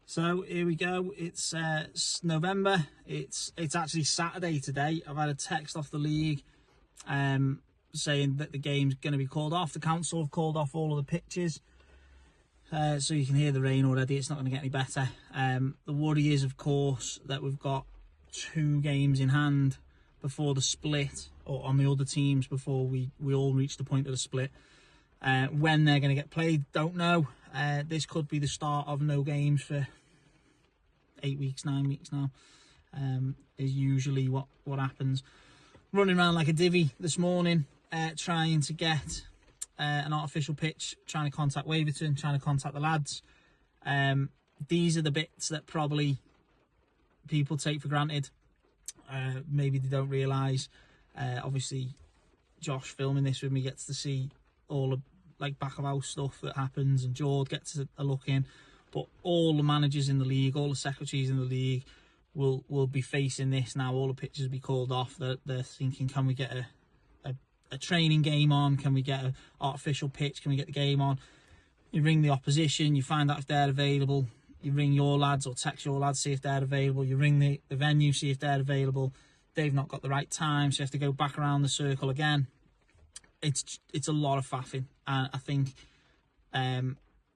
So here we go. It's November. It's actually Saturday today. I've had a text off the league saying that the game's going to be called off. The council have called off all of the pitches. So you can hear the rain already. It's not going to get any better. The worry is, of course, that we've got 2 games in hand before the split, or on the other teams before we all reach the point of the split. When they're going to get played, don't know. This could be the start of no games for 8 weeks, 9 weeks now. Is usually what happens. Running around like a divvy this morning, trying to get an artificial pitch, trying to contact Waverton, trying to contact the lads. These are the bits that probably people take for granted. Maybe they don't realise. Obviously, Josh filming this with me gets to see all the back of house stuff that happens, and Jord gets a look in. But all the managers in the league, all the secretaries in the league will be facing this now. All the pitches will be called off. They're thinking, can we get a training game on? Can we get an artificial pitch? Can we get the game on? You ring the opposition, you find out if they're available. You ring your lads or text your lads, see if they're available. You ring the venue, see if they're available. They've not got the right time, so you have to go back around the circle again. It's a lot of faffing, and I think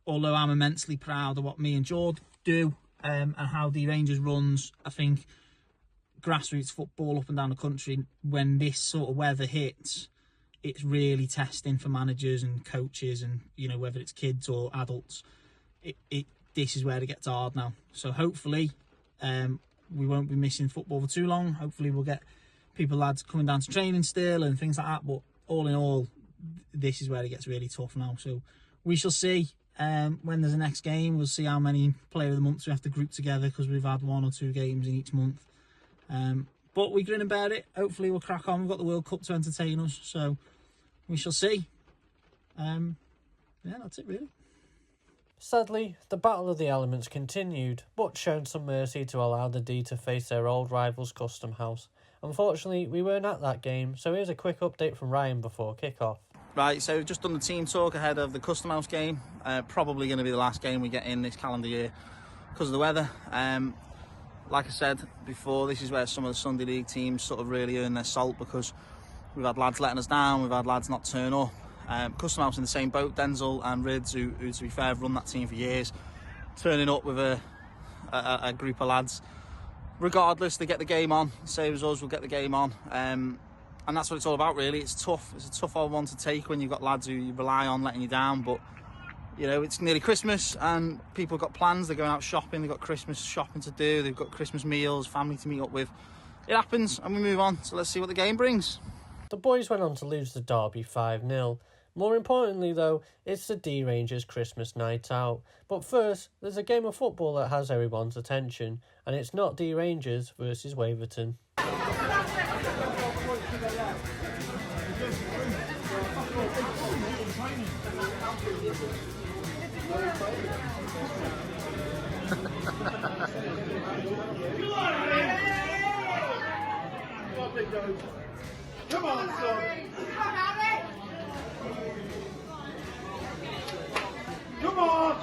although I'm immensely proud of what me and Jord do and how the Rangers runs, I think grassroots football up and down the country, when this sort of weather hits, it's really testing for managers and coaches, and whether it's kids or adults. This is where it gets hard now. So hopefully we won't be missing football for too long. Hopefully we'll get lads coming down to training still and things like that. But all in all, this is where it gets really tough now. So we shall see when there's a next game. We'll see how many player of the months we have to group together, because we've had 1 or 2 games in each month. But we grin and bear it. Hopefully we'll crack on. We've got the World Cup to entertain us, so we shall see. Yeah, that's it really. Sadly, the battle of the elements continued, but shown some mercy to allow the D to face their old rivals Custom House. Unfortunately, we weren't at that game, so here's a quick update from Ryan before kick-off. Right, so we've just done the team talk ahead of the Custom House game. Probably going to be the last game we get in this calendar year because of the weather. Like I said before, this is where some of the Sunday League teams sort of really earn their salt, because we've had lads letting us down, we've had lads not turn up. Custom House in the same boat, Denzel and Rids, who to be fair have run that team for years, turning up with a group of lads. Regardless, they get the game on. Same as us, we'll get the game on. And that's what it's all about, really. It's tough. It's a tough old one to take when you've got lads who you rely on letting you down. But, it's nearly Christmas and people have got plans. They're going out shopping. They've got Christmas shopping to do. They've got Christmas meals, family to meet up with. It happens and we move on. So let's see what the game brings. The boys went on to lose the derby 5-0. More importantly, though, it's the D Rangers Christmas night out. But first, there's a game of football that has everyone's attention, and it's not D Rangers versus Waverton. Come on, son. Come on!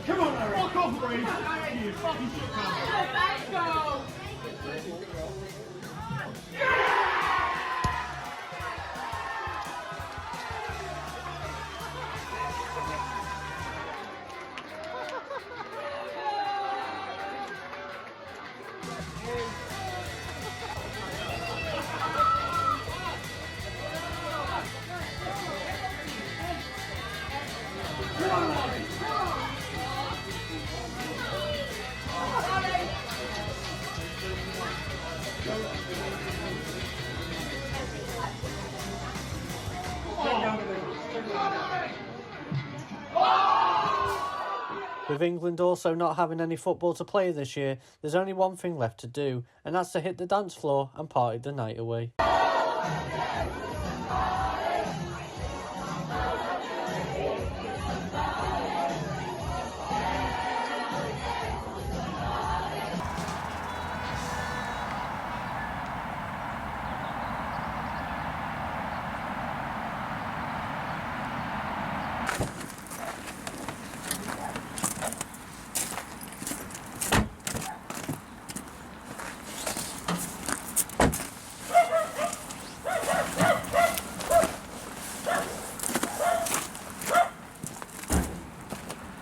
Come on, Eric. Fuck off, Reece. You fucking shit cunt. Let's go! With England also not having any football to play this year, there's only one thing left to do, and that's to hit the dance floor and party the night away.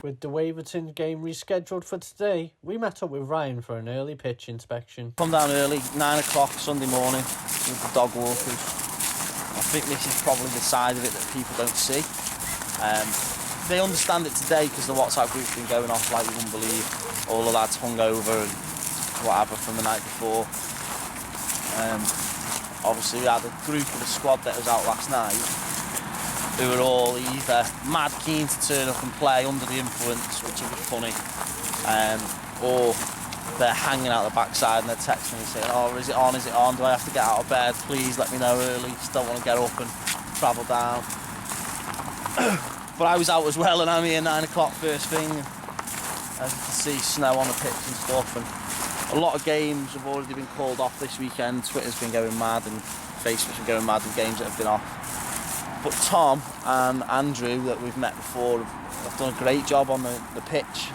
With the Waverton game rescheduled for today, we met up with Ryan for an early pitch inspection. Come down early, 9 o'clock Sunday morning with the dog walkers. I think this is probably the side of it that people don't see. They understand it today because the WhatsApp group's been going off like you wouldn't believe. All the lads hungover and whatever from the night before. Obviously we had a group of the squad that was out last night who were all either mad keen to turn up and play under the influence, which would be funny, or they're hanging out the backside and they're texting me saying, oh, is it on, do I have to get out of bed, please let me know early, just don't want to get up and travel down. But I was out as well, and I'm here 9 o'clock first thing. As you can see, snow on the pitch and stuff, and a lot of games have already been called off this weekend. Twitter's been going mad and Facebook's been going mad with games that have been off. But Tom and Andrew, that we've met before, have done a great job on the pitch.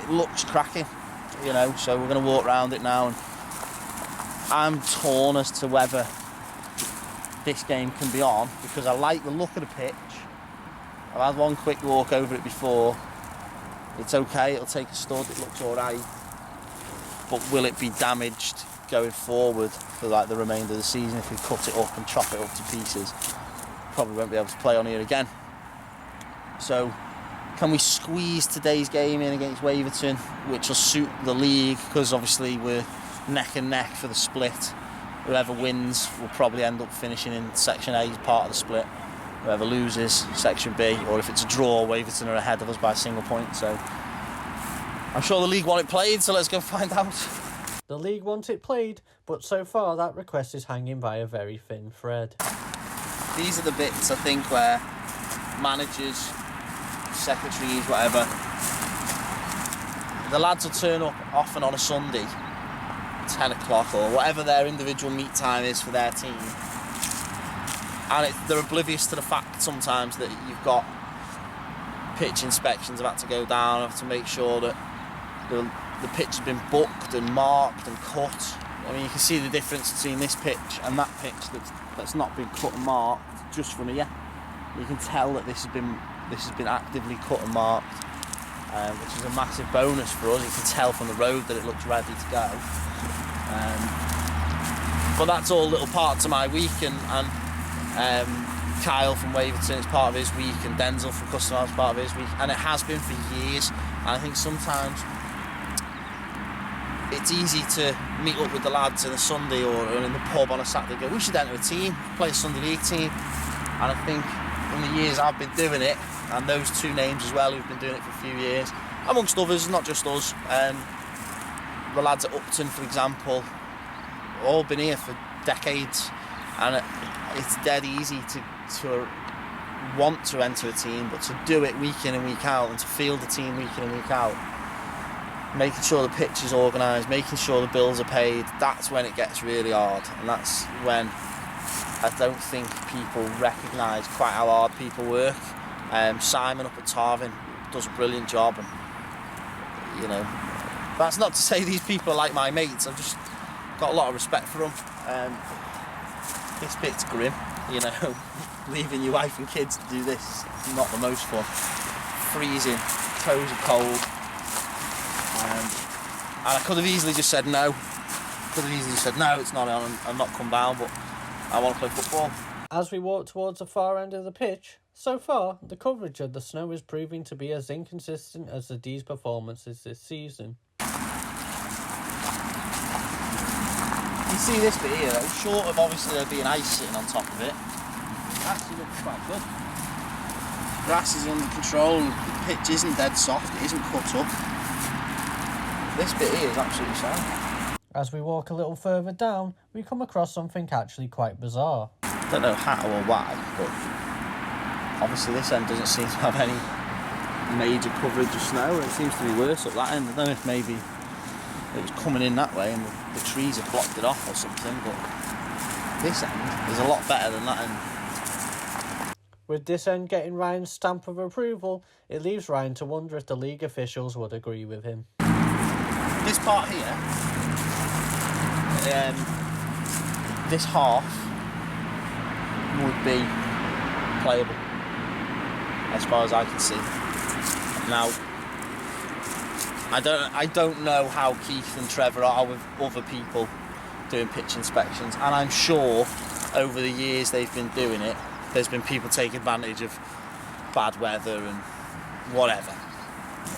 It looks cracking, you know, so we're going to walk around it now, and I'm torn as to whether this game can be on, because I like the look of the pitch. I've had one quick walk over it before. It's okay, it'll take a stud, it looks alright. But will it be damaged going forward for like the remainder of the season if we cut it up and chop it up to pieces? Probably won't be able to play on here again. So can we squeeze today's game in against Waverton, which will suit the league, because obviously we're neck and neck for the split. Whoever wins will probably end up finishing in Section A as part of the split. Whoever loses, Section B, or if it's a draw, Waverton are ahead of us by a single point. So I'm sure the league want it played, so let's go find out. The league want it played, but so far that request is hanging by a very thin thread. These are the bits, I think, where managers, secretaries, whatever, the lads will turn up often on a Sunday, 10 o'clock or whatever their individual meet time is for their team. And they're oblivious to the fact sometimes that you've got pitch inspections have had to go down, have to make sure that the pitch has been booked and marked and cut. I mean, you can see the difference between this pitch and that pitch that's not been cut and marked just from here. You can tell that this has been actively cut and marked, which is a massive bonus for us. You can tell from the road that it looks ready to go. But that's all little parts of my week, and Kyle from Waverton is part of his week, and Denzel from Custom House is part of his week, and it has been for years. And I think sometimes it's easy to meet up with the lads on a Sunday or in the pub on a Saturday, go, we should enter a team, play a Sunday league team. And I think in the years I've been doing it, and those two names as well who've been doing it for a few years, amongst others, not just us, the lads at Upton, for example, all been here for decades, and it's dead easy to want to enter a team, but to do it week in and week out, and to field the team week in and week out, making sure the pitch is organised, making sure the bills are paid, that's when it gets really hard. And that's when I don't think people recognise quite how hard people work. Simon up at Tarvin does a brilliant job, and you know, that's not to say these people are like my mates. I've just got a lot of respect for them. This bit's grim, you know. Leaving your wife and kids to do this is not the most fun. Freezing, toes are cold. And I could have easily just said no. It's not on, I'm not come down, but I want to play football. As we walk towards the far end of the pitch, so far the coverage of the snow is proving to be as inconsistent as the D's performances this season. You see this bit here, though, short of obviously there being ice sitting on top of it, it actually looks quite good. Grass is under control, the pitch isn't dead soft, it isn't cut up. This bit here is absolutely sound. As we walk a little further down, we come across something actually quite bizarre. I don't know how or why, but obviously this end doesn't seem to have any major coverage of snow. It seems to be worse up that end. I don't know if maybe it was coming in that way and the trees have blocked it off or something, but this end is a lot better than that end. With this end getting Ryan's stamp of approval, it leaves Ryan to wonder if the league officials would agree with him. This part here, this half would be playable as far as I can see. Now, I don't know how Keith and Trevor are with other people doing pitch inspections, and I'm sure over the years they've been doing it, there's been people taking advantage of bad weather and whatever.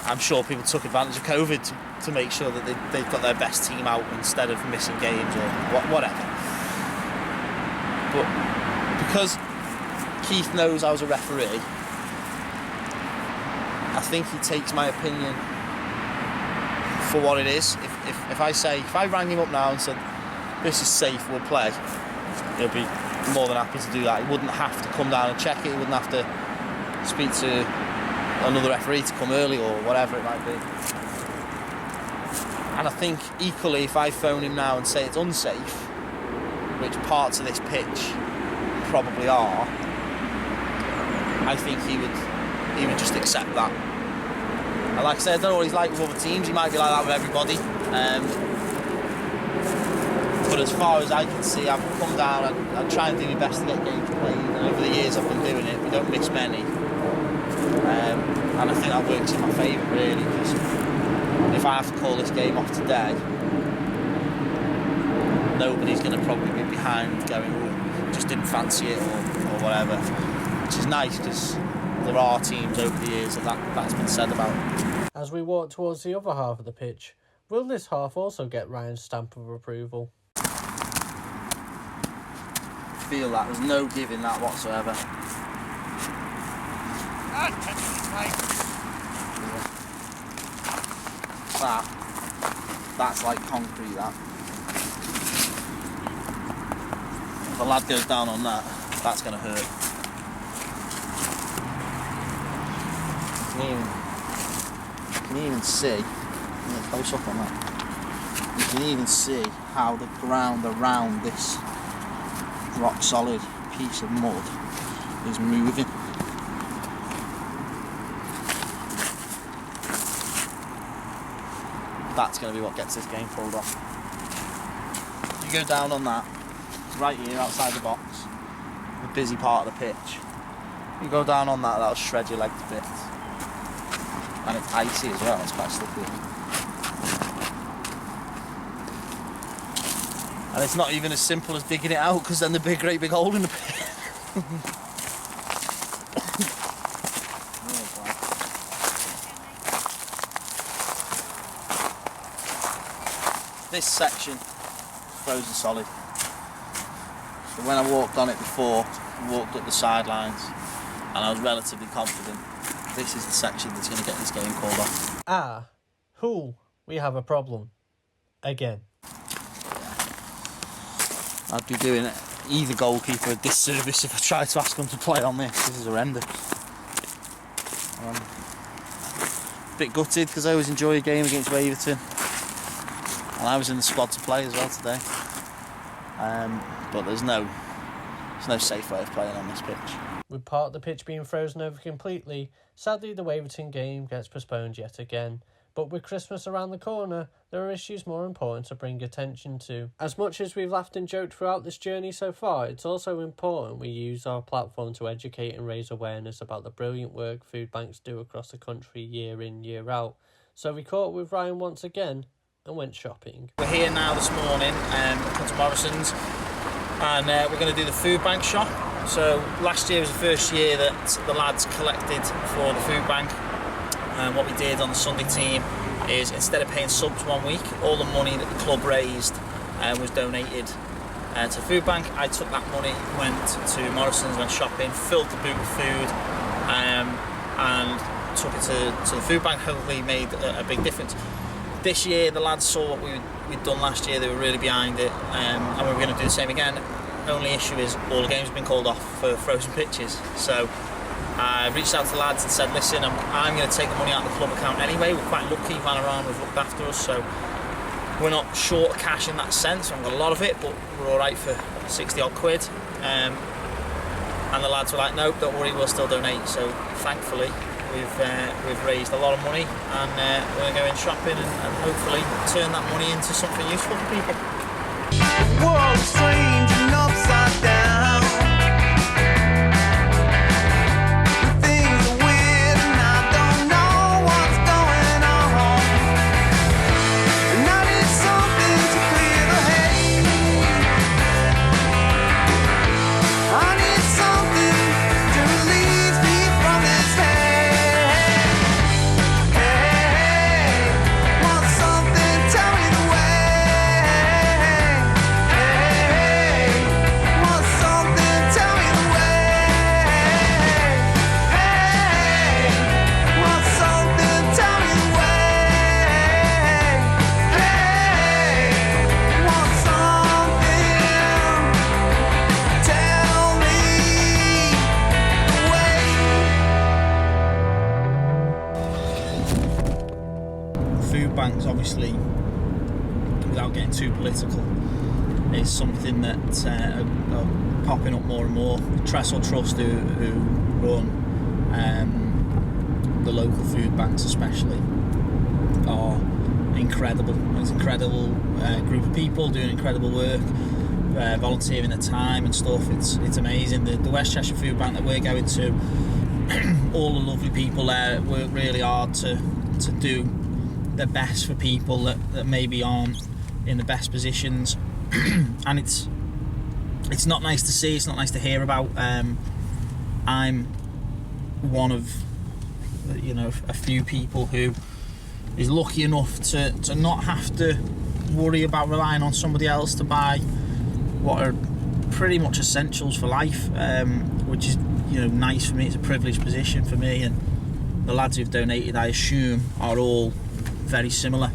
I'm sure people took advantage of COVID to make sure that they've got their best team out instead of missing games or whatever. But because Keith knows I was a referee, I think he takes my opinion for what it is. If I rang him up now and said, this is safe, we'll play, he'll be more than happy to do that. He wouldn't have to come down and check it, he wouldn't have to speak to another referee to come early or whatever it might be. And I think equally, if I phone him now and say it's unsafe, which parts of this pitch probably are, I think he would just accept that. And like I said, I don't know what he's like with other teams. He might be like that with everybody. But as far as I can see, I've come down and I try and do my best to get games played. And over the years I've been doing it, we don't miss many. And I think that works in my favour really, because if I have to call this game off today, nobody's going to probably be behind going, oh, just didn't fancy it or whatever. Which is nice, because there are teams over the years that's been said about. As we walk towards the other half of the pitch, will this half also get Ryan's stamp of approval? Feel that there's no giving that whatsoever. That's like concrete, that. If a lad goes down on that, that's going to hurt. You can even see, close up on that, you can even see how the ground around this rock solid piece of mud is moving. That's going to be what gets this game pulled off. You go down on that, right here outside the box, the busy part of the pitch. You go down on that, that'll shred your leg to bits. And it's icy as well, it's quite slippery. And it's not even as simple as digging it out, because then there'd be a great big hole in the pit. This section, frozen solid. So when I walked on it before, walked up the sidelines, and I was relatively confident, this is the section that's going to get this game called off. Ah, Hull, we have a problem. Again. I'd be doing either goalkeeper a disservice if I tried to ask them to play on this. This is horrendous. A bit gutted because I always enjoy a game against Waverton. And I was in the squad to play as well today. But there's no safe way of playing on this pitch. With part of the pitch being frozen over completely, sadly the Waverton game gets postponed yet again. But with Christmas around the corner, there are issues more important to bring attention to. As much as we've laughed and joked throughout this journey so far, it's also important we use our platform to educate and raise awareness about the brilliant work food banks do across the country year in, year out. So we caught up with Ryan once again and went shopping. We're here now this morning, come to Morrison's, and we're going to do the food bank shop. So last year was the first year that the lads collected for the food bank. And what we did on the Sunday team is, instead of paying subs 1 week, all the money that the club raised was donated to the food bank. I took that money, went to Morrison's, went shopping, filled the boot with food, and took it to the food bank. Hopefully made a big difference. This year the lads saw what we'd done last year, they were really behind it, and we were going to do the same again. Only issue is all the games have been called off for frozen pitches. So I reached out to the lads and said, listen, I'm going to take the money out of the club account anyway. We're quite lucky, Vanaran have looked after us, so we're not short of cash in that sense. We haven't got a lot of it, but we're alright for 60 odd quid. And the lads were like, no, don't worry, we'll still donate. So thankfully we've raised a lot of money, and we're going to go in shopping and hopefully turn that money into something useful for people. World strange and upside down. Things are weird and I don't know what's going on. is something that are popping up more and more. Trestle Trust, who run the local food banks especially, are incredible. It's an incredible group of people doing incredible work, volunteering their time and stuff. It's amazing. The West Cheshire Food Bank that we're going to, all the lovely people there work really hard to do their best for people that maybe aren't in the best positions. And it's not nice to see, it's not nice to hear about. I'm one of a few people who is lucky enough to not have to worry about relying on somebody else to buy what are pretty much essentials for life, which is nice for me. It's a privileged position for me, and the lads who've donated, I assume, are all very similar.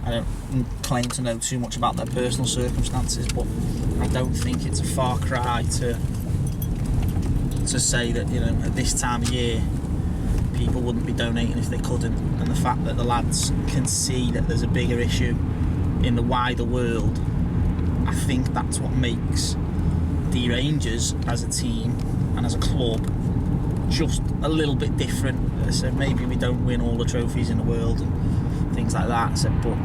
I don't claim to know too much about their personal circumstances, but I don't think it's a far cry to say that at this time of year people wouldn't be donating if they couldn't. And the fact that the lads can see that there's a bigger issue in the wider world, I think that's what makes the Rangers as a team and as a club just a little bit different. So maybe we don't win all the trophies in the world and things like that, so, but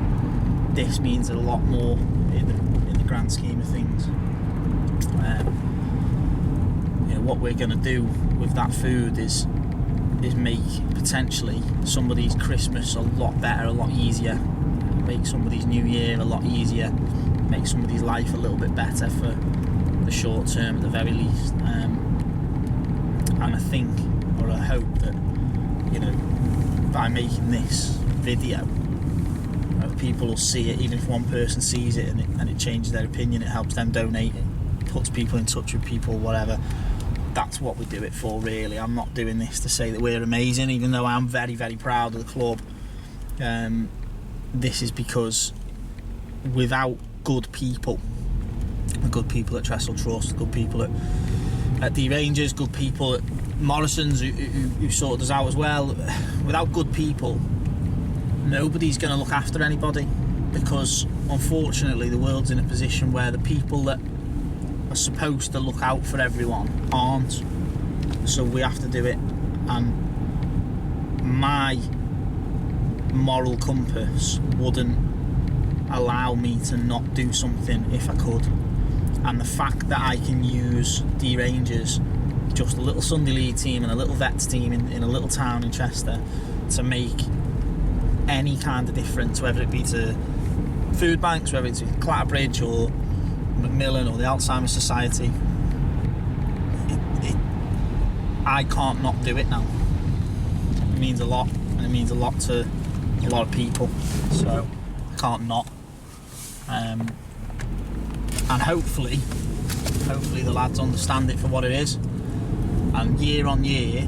this means a lot more in the grand scheme of things. What we're going to do with that food is make potentially somebody's Christmas a lot better, a lot easier, make somebody's New Year a lot easier, make somebody's life a little bit better for the short term at the very least. And I think, or I hope that by making this video, people will see it. Even if one person sees it and it changes their opinion, it helps them donate, it puts people in touch with people, whatever. That's what we do it for, really. I'm not doing this to say that we're amazing, even though I'm very, very proud of the club. This is because without good people, the good people at Trestle Trust, good people at the Rangers, good people at Morrison's who sorted us out as well, without good people, nobody's going to look after anybody, because unfortunately the world's in a position where the people that are supposed to look out for everyone aren't, so we have to do it. And my moral compass wouldn't allow me to not do something if I could, and the fact that I can use the Rangers, just a little Sunday League team and a little vets team in a little town in Chester, to make any kind of difference, whether it be to food banks, whether it's Clatterbridge or Macmillan or the Alzheimer's Society, I can't not do it now. It means a lot, and it means a lot to a lot of people, so I can't not. And hopefully the lads understand it for what it is, and year on year,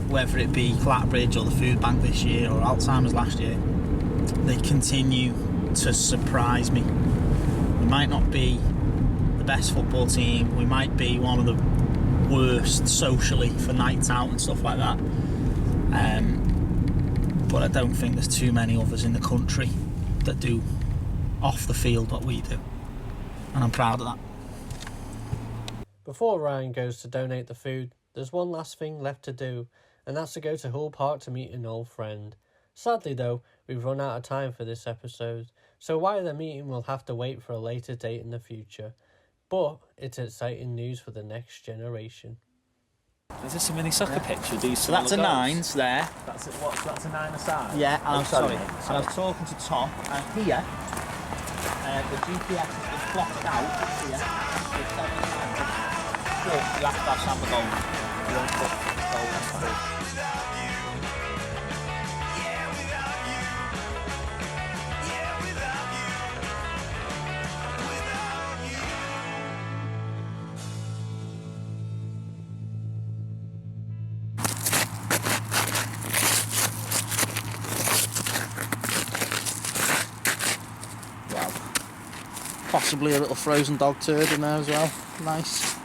whether it be Clatterbridge or the food bank this year or Alzheimer's last year, they continue to surprise me. We might not be the best football team, we might be one of the worst socially for nights out and stuff like that, but I don't think there's too many others in the country that do off the field what we do, and I'm proud of that. Before Ryan goes to donate the food, there's one last thing left to do, and that's to go to Hull Park to meet an old friend. Sadly though, we've run out of time for this episode, so while the meeting will have to wait for a later date in the future, but it's exciting news for the next generation. Is this a mini soccer pitch with these? So that's a nines there. That's a 9 aside. Yeah, and I'm sorry. mate. And I was talking to Tom, and here, the GPS has been plotted out here. But you have to have Samba gold. You don't put gold on top. Possibly a little frozen dog turd in there as well. Nice.